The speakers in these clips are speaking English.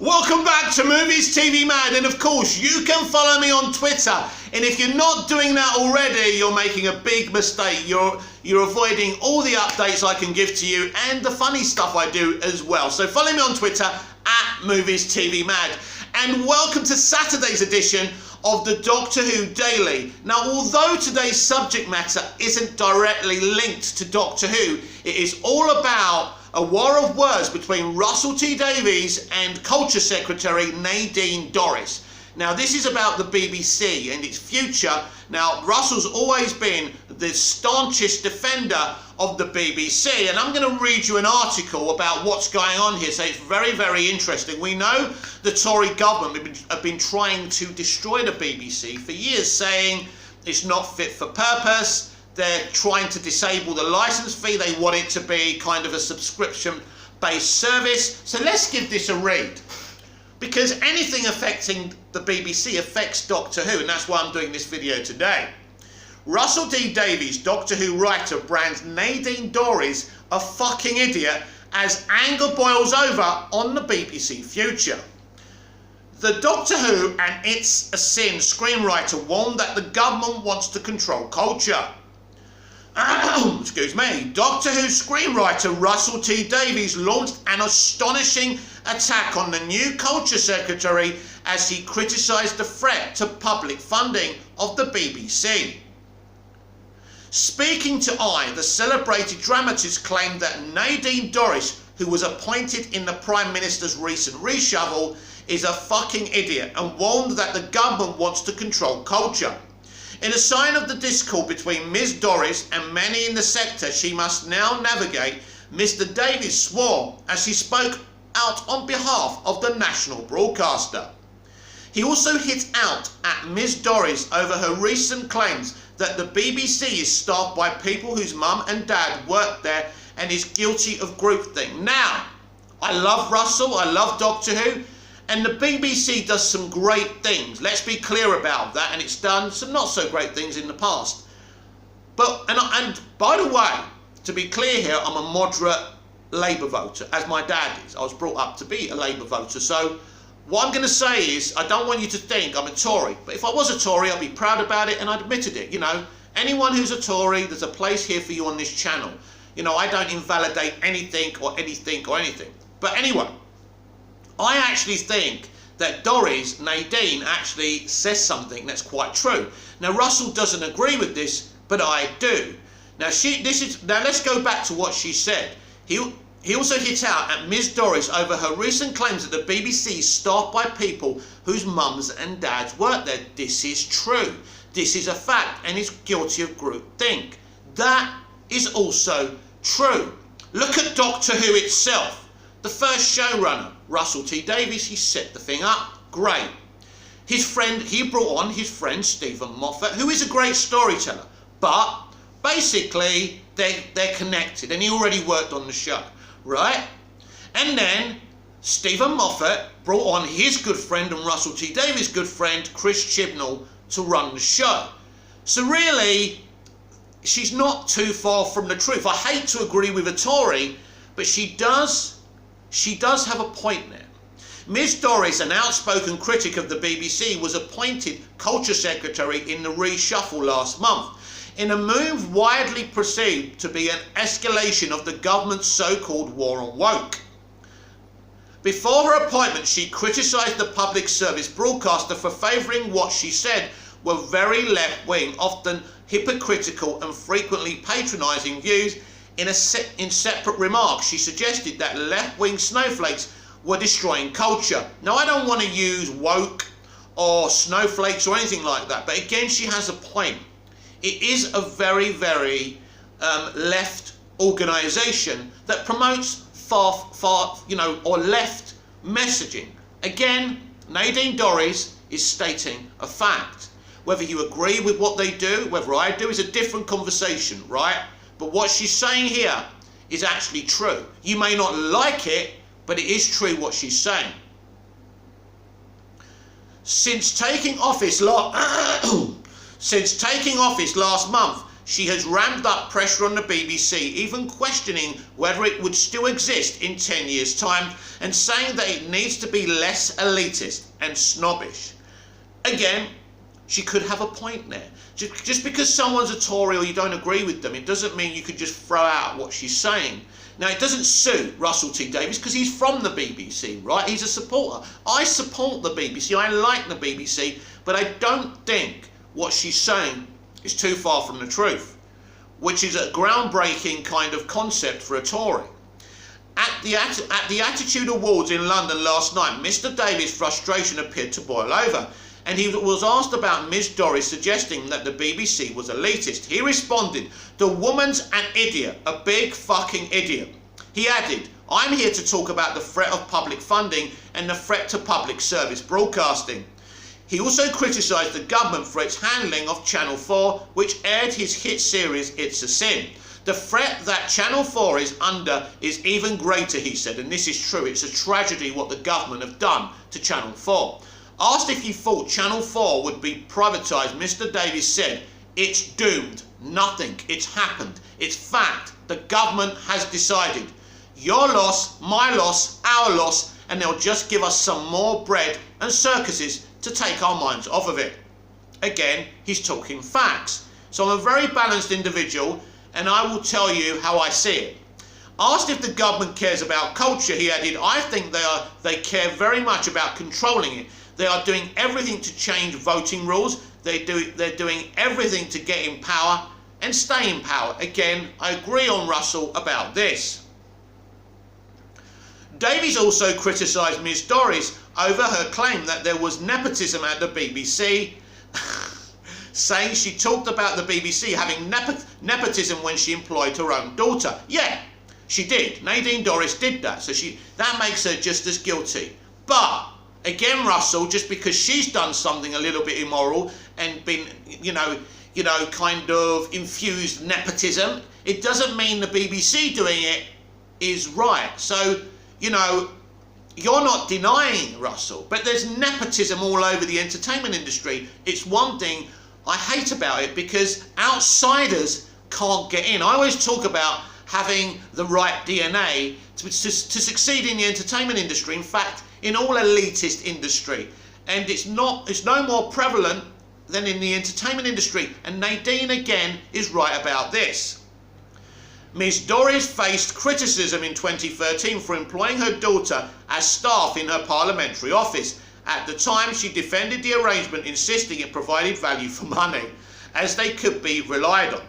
Welcome back to Movies TV Mad, and of course you can follow me on Twitter, and if you're not doing that already, you're making a big mistake. You're avoiding all the updates I can give to you and the funny stuff I do as well. So follow me on Twitter at Movies TV Mad, and welcome to Saturday's edition of the Doctor Who Daily. Now, although today's subject matter isn't directly linked to Doctor Who, it is all about a war of words between Russell T Davies and Culture Secretary Nadine Dorries. Now, this is about the BBC and its future. Now, Russell's always been the staunchest defender of the BBC, and I'm going to read you an article about what's going on here. So it's very, very interesting. We know the Tory government have been trying to destroy the BBC for years, saying it's not fit for purpose. They're trying to disable the licence fee. They want it to be kind of a subscription-based service. So let's give this a read, because anything affecting the BBC affects Doctor Who, and that's why I'm doing this video today. Russell T Davies, Doctor Who writer, brands Nadine Dorries a fucking idiot as anger boils over on the BBC future. The Doctor Who and It's a Sin screenwriter warned that the government wants to control culture. Excuse me. Doctor Who screenwriter Russell T Davies launched an astonishing attack on the new Culture Secretary as he criticised the threat to public funding of the BBC. Speaking to the celebrated dramatist claimed that Nadine Dorries, who was appointed in the Prime Minister's recent reshuffle, is a fucking idiot, and warned that the government wants to control culture. In a sign of the discord between Ms Dorries and many in the sector she must now navigate, Mr Davies swore as he spoke out on behalf of the national broadcaster. He also hit out at Ms Dorries over her recent claims that the BBC is staffed by people whose mum and dad work there and is guilty of groupthink. Now, I love Russell, I love Doctor Who, and the BBC does some great things. Let's be clear about that, and it's done some not so great things in the past. But, and by the way, to be clear here, I'm a moderate Labour voter, as my dad is. I was brought up to be a Labour voter. So what I'm going to say is, I don't want you to think I'm a Tory, but if I was a Tory, I'd be proud about it and I'd admitted it. You know, anyone who's a Tory, there's a place here for you on this channel. You know, I don't invalidate anything or anything or anything. But anyway, I actually think that Dorries, Nadine, actually says something that's quite true. Now, Russell doesn't agree with this, but I do. Now, let's go back to what she said. He also hit out at Ms Dorries over her recent claims that the BBC is staffed by people whose mums and dads work there. This is true. This is a fact, and is guilty of groupthink. That is also true. Look at Doctor Who itself. The first showrunner, Russell T Davies, he set the thing up. Great. He brought on his friend Stephen Moffat, who is a great storyteller, but basically they're connected, and he already worked on the show, right? And then Stephen Moffat brought on his good friend and Russell T Davies' good friend Chris Chibnall to run the show. So really, she's not too far from the truth. I hate to agree with a Tory, but she does have a point there. Ms Dorries, an outspoken critic of the BBC, was appointed Culture Secretary in the reshuffle last month, in a move widely perceived to be an escalation of the government's so-called war on woke. Before her appointment, she criticised the public service broadcaster for favouring what she said were very left-wing, often hypocritical and frequently patronising views. In separate remarks, she suggested that left-wing snowflakes were destroying culture. Now, I don't want to use woke or snowflakes or anything like that, but again, she has a point. It is a very, very left organisation that promotes far, or left messaging. Again, Nadine Dorries is stating a fact. Whether you agree with what they do, whether I do, is a different conversation, right? But what she's saying here is actually true. You may not like it, but it is true what she's saying. Since taking office last month, She has ramped up pressure on the BBC, even questioning whether it would still exist in 10 years' time, and saying that it needs to be less elitist and snobbish. Again, she could have a point there. Just because someone's a Tory or you don't agree with them, it doesn't mean you could just throw out what she's saying. Now, it doesn't suit Russell T Davies because he's from the BBC, right? He's a supporter. I support the BBC, I like the BBC, but I don't think what she's saying is too far from the truth, which is a groundbreaking kind of concept for a Tory. At the Attitude Awards in London last night, Mr Davies' frustration appeared to boil over, and he was asked about Ms Doris suggesting that the BBC was elitist. He responded, "The woman's an idiot, a big fucking idiot." He added, "I'm here to talk about the threat of public funding and the threat to public service broadcasting." He also criticised the government for its handling of Channel 4, which aired his hit series It's a Sin. The threat that Channel 4 is under is even greater, he said, and this is true. It's a tragedy what the government have done to Channel 4. Asked if he thought Channel 4 would be privatised, Mr Davies said, "It's doomed. Nothing. It's happened. It's fact. The government has decided. Your loss, my loss, our loss, and they'll just give us some more bread and circuses to take our minds off of it." Again, he's talking facts. So I'm a very balanced individual, and I will tell you how I see it. Asked if the government cares about culture, he added, "I think they care very much about controlling it. They are doing everything to change voting rules. They're doing everything to get in power and stay in power." Again, I agree on Russell about this. Davies also criticised Ms Doris over her claim that there was nepotism at the BBC, saying she talked about the BBC having nepotism when she employed her own daughter. Yeah, she did. Nadine Dorries did that, so that makes her just as guilty. But again, Russell, just because she's done something a little bit immoral and been, kind of infused nepotism, it doesn't mean the BBC doing it is right. So, you're not denying, Russell, but there's nepotism all over the entertainment industry. It's one thing I hate about it because outsiders can't get in. I always talk about having the right DNA to succeed in the entertainment industry. In fact, in all elitist industry, and it's no more prevalent than in the entertainment industry. And Nadine again is right about this. Ms Dorries faced criticism in 2013 for employing her daughter as staff in her parliamentary office. At the time, she defended the arrangement, insisting it provided value for money, as they could be relied on.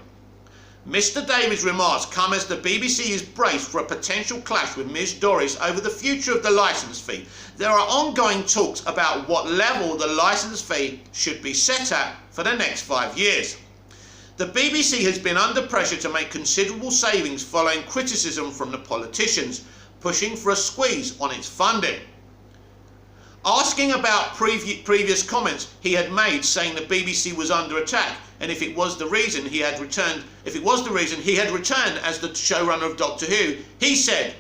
Mr Davies' remarks come as the BBC is braced for a potential clash with Ms Dorries over the future of the licence fee. There are ongoing talks about what level the licence fee should be set at for the next 5 years. The BBC has been under pressure to make considerable savings following criticism from the politicians, pushing for a squeeze on its funding. Asking about previous comments he had made saying the BBC was under attack, and if it was the reason he had returned as the showrunner of Doctor Who, he said,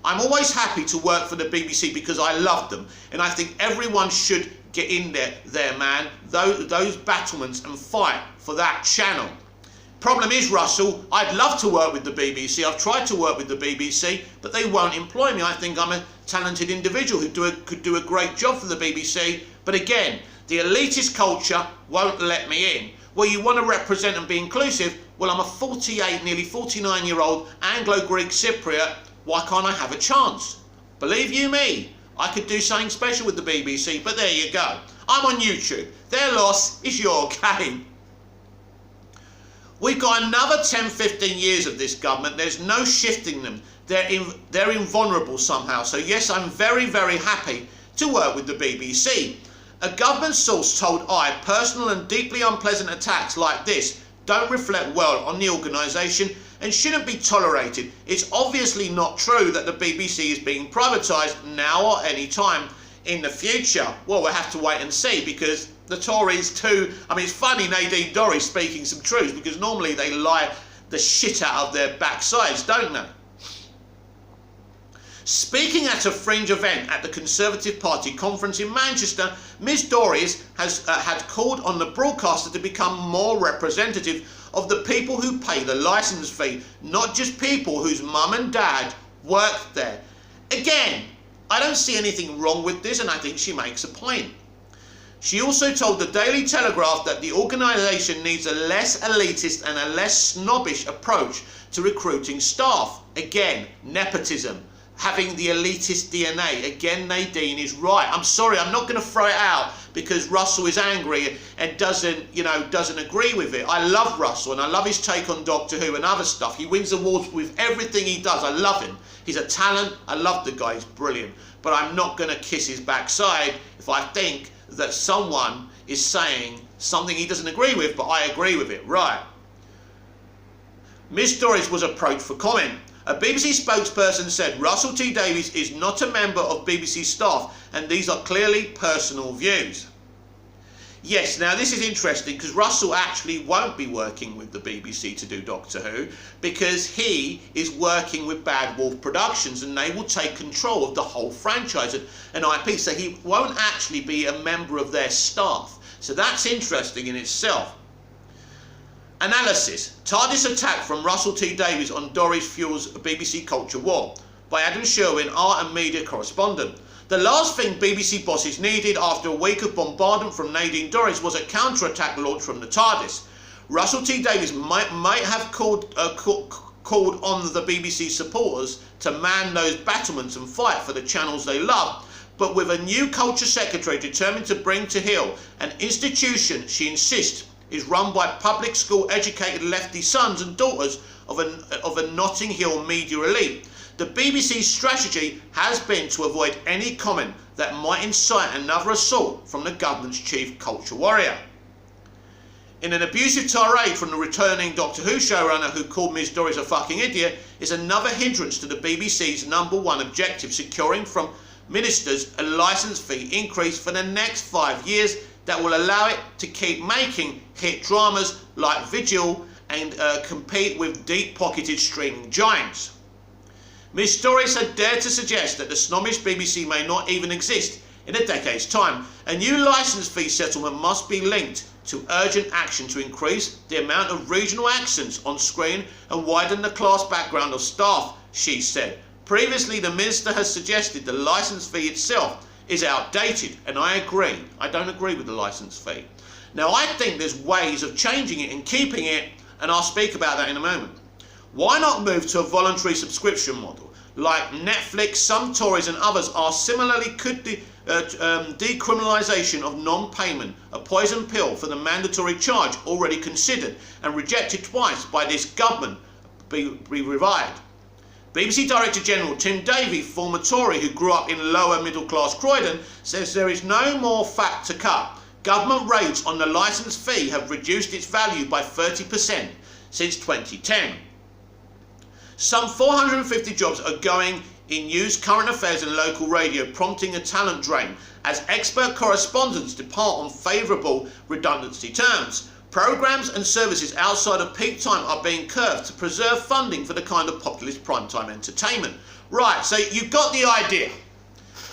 "I'm always happy to work for the BBC because I love them, and I think everyone should get in there, man, those battlements, and fight for that channel." Problem is, Russell, I'd love to work with the BBC. I've tried to work with the BBC, but they won't employ me. I think I'm a talented individual who could do a great job for the BBC. But again, the elitist culture won't let me in. Well, you want to represent and be inclusive? Well, I'm a 48, nearly 49-year-old Anglo-Greek Cypriot. Why can't I have a chance? Believe you me, I could do something special with the BBC, but there you go. I'm on YouTube. Their loss is your gain. We've got another 10, 15 years of this government. There's no shifting them. They're invulnerable somehow. So yes, I'm very, very happy to work with the BBC. A government source told I, personal and deeply unpleasant attacks like this don't reflect well on the organisation and shouldn't be tolerated. It's obviously not true that the BBC is being privatised now or any time in the future. Well, we'll have to wait and see, because the Tories too, it's funny Nadine Dorries speaking some truth, because normally they lie the shit out of their backsides, don't they? Speaking at a fringe event at the Conservative Party conference in Manchester, Ms Dorries had called on the broadcaster to become more representative of the people who pay the license fee, not just people whose mum and dad worked there. Again, I don't see anything wrong with this, and I think she makes a point. She also told the Daily Telegraph that the organisation needs a less elitist and a less snobbish approach to recruiting staff. Again, nepotism, having the elitist DNA. Again, Nadine is right. I'm sorry, I'm not going to throw it out because Russell is angry and doesn't agree with it. I love Russell and I love his take on Doctor Who and other stuff. He wins awards with everything he does. I love him. He's a talent. I love the guy. He's brilliant. But I'm not going to kiss his backside if I think that someone is saying something he doesn't agree with, but I agree with it. Right. Miss Doris was approached for comment. A BBC spokesperson said Russell T Davies is not a member of BBC staff and these are clearly personal views. Yes, now this is interesting because Russell actually won't be working with the BBC to do Doctor Who because he is working with Bad Wolf Productions and they will take control of the whole franchise and IP, so he won't actually be a member of their staff. So that's interesting in itself. Analysis. TARDIS attack from Russell T Davies on Doris fuels BBC culture war by Adam Sherwin, art and media correspondent. The last thing BBC bosses needed after a week of bombardment from Nadine Dorries was a counter-attack launch from the TARDIS. Russell T Davies might have called on the BBC supporters to man those battlements and fight for the channels they love, but with a new culture secretary determined to bring to heel an institution she insists is run by public school educated lefty sons and daughters of a Notting Hill media elite. The BBC's strategy has been to avoid any comment that might incite another assault from the government's chief culture warrior. In an abusive tirade from the returning Doctor Who showrunner who called Ms Doris a fucking idiot is another hindrance to the BBC's #1 objective, securing from ministers a licence fee increase for the next 5 years that will allow it to keep making hit dramas like Vigil and compete with deep-pocketed streaming giants. Ms Doris had dared to suggest that the snobbish BBC may not even exist in a decade's time. A new licence fee settlement must be linked to urgent action to increase the amount of regional accents on screen and widen the class background of staff, she said. Previously, the minister has suggested the licence fee itself is outdated, and I agree. I don't agree with the licence fee. Now, I think there's ways of changing it and keeping it, and I'll speak about that in a moment. Why not move to a voluntary subscription model? Like Netflix, some Tories and others are similarly could decriminalisation of non-payment, a poison pill for the mandatory charge already considered and rejected twice by this government, be revived. BBC Director General Tim Davies, former Tory who grew up in lower middle class Croydon, says there is no more fat to cut. Government rates on the licence fee have reduced its value by 30% since 2010. Some 450 jobs are going in news, current affairs and local radio, prompting a talent drain as expert correspondents depart on favourable redundancy terms. Programmes and services outside of peak time are being curbed to preserve funding for the kind of populist primetime entertainment. Right, so you've got the idea.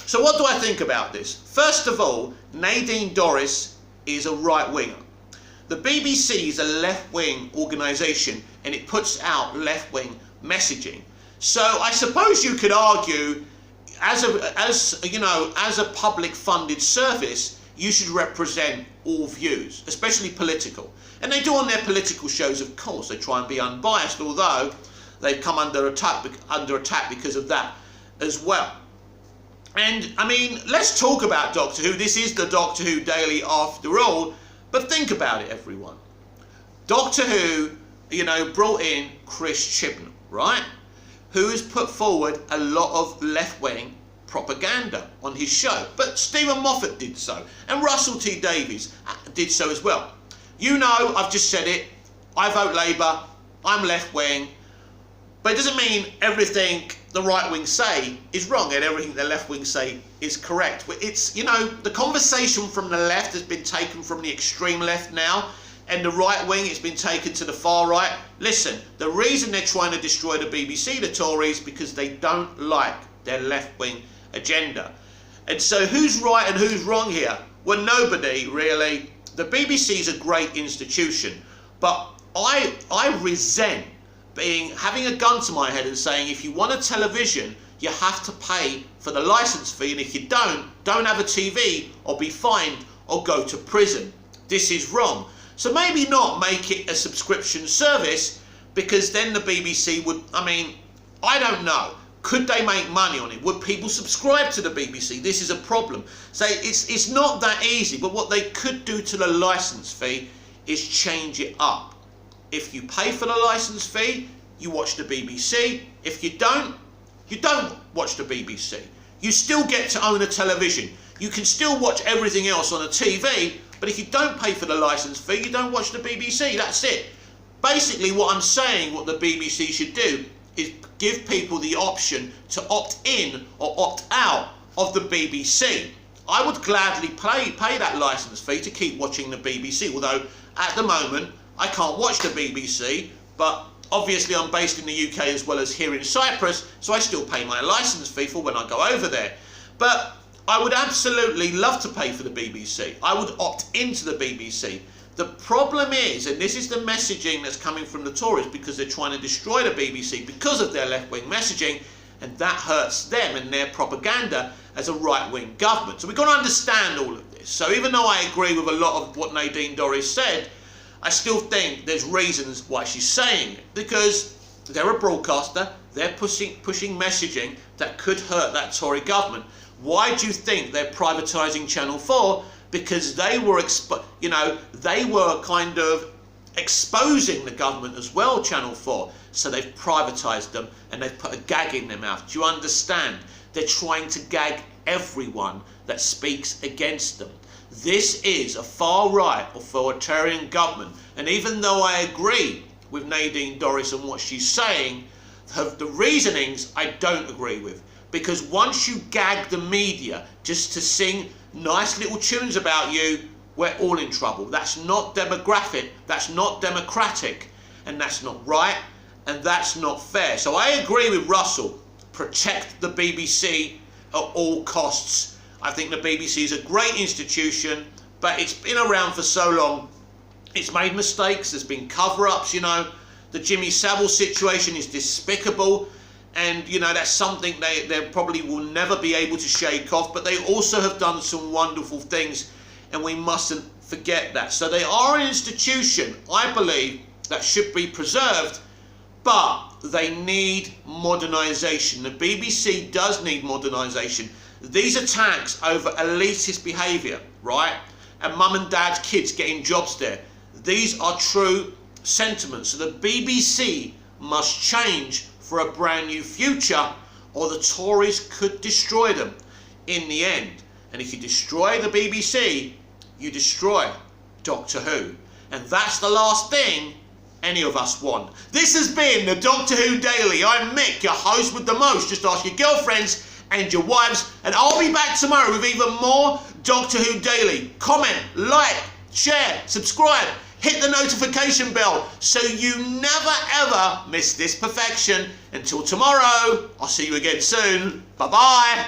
So what do I think about this? First of all, Nadine Dorries is a right-winger. The BBC is a left-wing organisation and it puts out left-wing messaging. So I suppose you could argue, as a public funded service, you should represent all views, especially political. And they do on their political shows, of course. They try and be unbiased, although they've come under attack because of that as well. And I mean, let's talk about Doctor Who. This is the Doctor Who Daily after all. But think about it, everyone. Doctor Who, brought in Chris Chibnall, right? Who has put forward a lot of left-wing propaganda on his show. But Stephen Moffat did so. And Russell T Davies did so as well. I've just said it. I vote Labour. I'm left-wing. But it doesn't mean everything the right-wing say is wrong and everything the left-wing say is correct. It's, the conversation from the left has been taken from the extreme left now, and the right-wing has been taken to the far right. Listen, the reason they're trying to destroy the BBC, the Tories, because they don't like their left-wing agenda. And so who's right and who's wrong here? Well, nobody really. The BBC is a great institution, but I resent having a gun to my head and saying, if you want a television, you have to pay for the license fee, and if you don't have a TV or be fined or go to prison. This is wrong. So maybe not make it a subscription service, because then the BBC would, I don't know. Could they make money on it? Would people subscribe to the BBC? This is a problem. So it's not that easy, but what they could do to the license fee is change it up. If you pay for the license fee, you watch the BBC. If you don't watch the BBC. You still get to own a television. You can still watch everything else on a TV, but if you don't pay for the license fee, you don't watch the BBC. That's it. Basically, what I'm saying, what the BBC should do, is give people the option to opt in or opt out of the BBC. I would gladly pay that license fee to keep watching the BBC, although at the moment I can't watch the BBC, but obviously I'm based in the UK as well as here in Cyprus, so I still pay my license fee for when I go over there. But I would absolutely love to pay for the BBC. I would opt into the BBC. The problem is, and this is the messaging that's coming from the Tories, because they're trying to destroy the BBC because of their left-wing messaging, and that hurts them and their propaganda as a right-wing government. So we've got to understand all of this. So even though I agree with a lot of what Nadine Dorries said, I still think there's reasons why she's saying it, because they're a broadcaster, they're pushing messaging that could hurt that Tory government. Why do you think they're privatising Channel 4? Because they were, they were kind of exposing the government as well, Channel 4. So they've privatised them and they've put a gag in their mouth. Do you understand? They're trying to gag everyone that speaks against them. This is a far-right authoritarian government. And even though I agree with Nadine Dorries and what she's saying, the reasonings I don't agree with. Because once you gag the media just to sing nice little tunes about you, we're all in trouble. That's not demographic, that's not democratic, and that's not right, and that's not fair. So I agree with Russell. Protect the BBC at all costs. I think the BBC is a great institution, but it's been around for so long. It's made mistakes, there's been cover-ups, The Jimmy Savile situation is despicable. And, that's something they probably will never be able to shake off. But they also have done some wonderful things, and we mustn't forget that. So they are an institution, I believe, that should be preserved, but they need modernisation. The BBC does need modernisation. These attacks over elitist behaviour, right, and mum and dad's kids getting jobs there, these are true sentiments. So the BBC must change for a brand new future, or the Tories could destroy them in the end. And if you destroy the BBC, you destroy Doctor Who. And that's the last thing any of us want. This has been the Doctor Who Daily. I'm Mick, your host with the most. Just ask your girlfriends and your wives, and I'll be back tomorrow with even more Doctor Who Daily. Comment, like, share, subscribe. Hit the notification bell so you never ever miss this perfection. Until tomorrow, I'll see you again soon. Bye-bye.